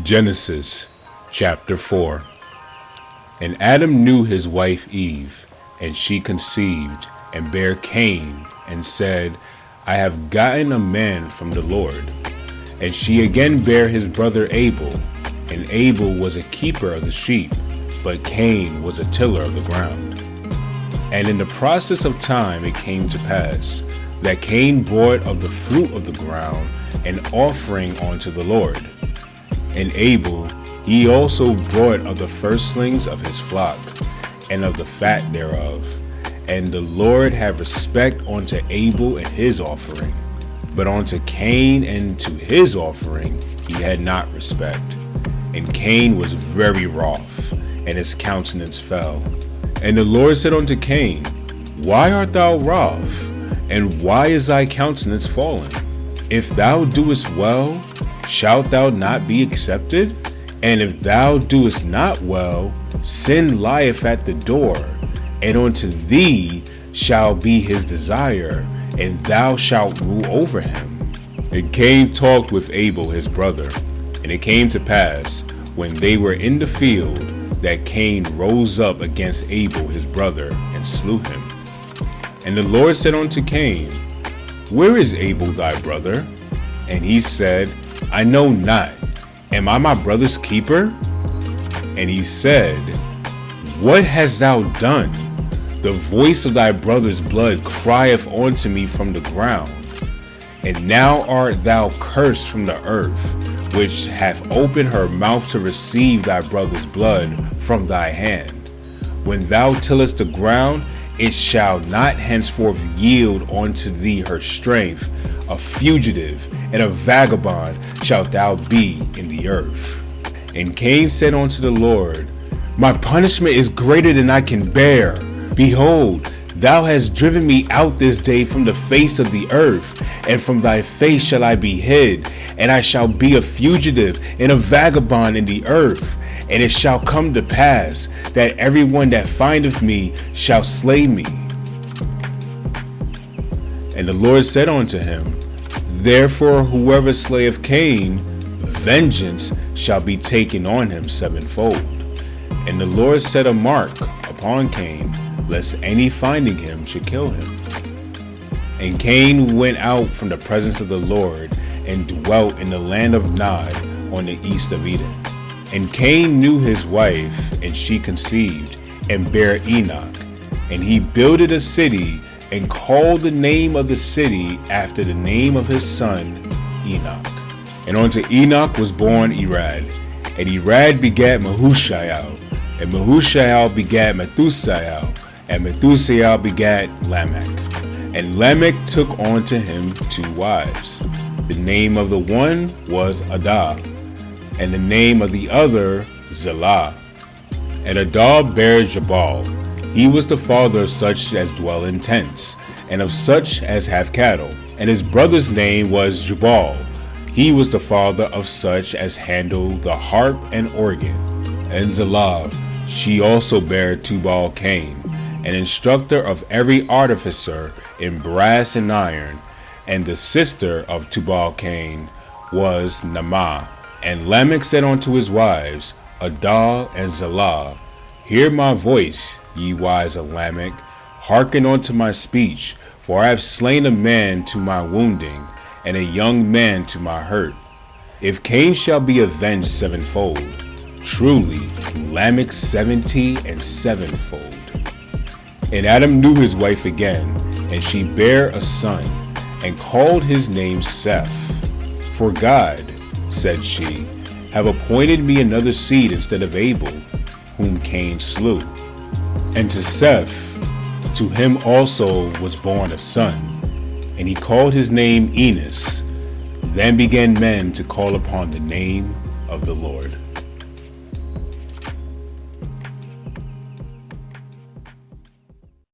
Genesis chapter 4. And Adam knew his wife Eve, and she conceived and bare Cain, and said, I have gotten a man from the Lord. And she again bare his brother Abel, and Abel was a keeper of the sheep, but Cain was a tiller of the ground. And in the process of time it came to pass that Cain brought of the fruit of the ground an offering unto the Lord. And Abel, he also brought of the firstlings of his flock, and of the fat thereof. And the Lord had respect unto Abel and his offering, but unto Cain and to his offering he had not respect. And Cain was very wroth, and his countenance fell. And the Lord said unto Cain, Why art thou wroth, and why is thy countenance fallen? If thou doest well, shalt thou not be accepted? And if thou doest not well, sin lieth at the door, and unto thee shall be his desire, and thou shalt rule over him. And Cain talked with Abel his brother. And it came to pass, when they were in the field, that Cain rose up against Abel his brother, and slew him. And the Lord said unto Cain, Where is Abel thy brother? And he said, I know not. Am I my brother's keeper? And he said, What hast thou done? The voice of thy brother's blood crieth unto me from the ground. And now art thou cursed from the earth, which hath opened her mouth to receive thy brother's blood from thy hand. When thou tillest the ground, it shall not henceforth yield unto thee her strength. A fugitive and a vagabond shalt thou be in the earth. And Cain said unto the Lord, My punishment is greater than I can bear. Behold, thou hast driven me out this day from the face of the earth, and from thy face shall I be hid, and I shall be a fugitive and a vagabond in the earth. And it shall come to pass that everyone that findeth me shall slay me. And the Lord said unto him, Therefore whoever slayeth Cain, vengeance shall be taken on him sevenfold. And the Lord set a mark upon Cain, lest any finding him should kill him. And Cain went out from the presence of the Lord, and dwelt in the land of Nod on the east of Eden. And Cain knew his wife, and she conceived, and bare Enoch. And he builded a city, and called the name of the city after the name of his son Enoch. And unto Enoch was born Irad, and Irad begat Mahushael, and Mahushael begat Methusael, and Methusael begat Lamech. And Lamech took unto him 2 wives. The name of the one was Adah, and the name of the other Zillah. And Adah bare Jabal. He was the father of such as dwell in tents, and of such as have cattle. And his brother's name was Jubal. He was the father of such as handle the harp and organ. And Zillah, she also bare Tubal Cain, an instructor of every artificer in brass and iron. And the sister of Tubal Cain was Naamah. And Lamech said unto his wives, Adah and Zillah, Hear my voice, ye wives of Lamech, hearken unto my speech, for I have slain a man to my wounding, and a young man to my hurt. If Cain shall be avenged sevenfold, truly Lamech 70 and sevenfold. And Adam knew his wife again, and she bare a son, and called his name Seth. For God, said she, have appointed me another seed instead of Abel, whom Cain slew. And to Seth, to him also was born a son, and he called his name Enos. Then began men to call upon the name of the Lord.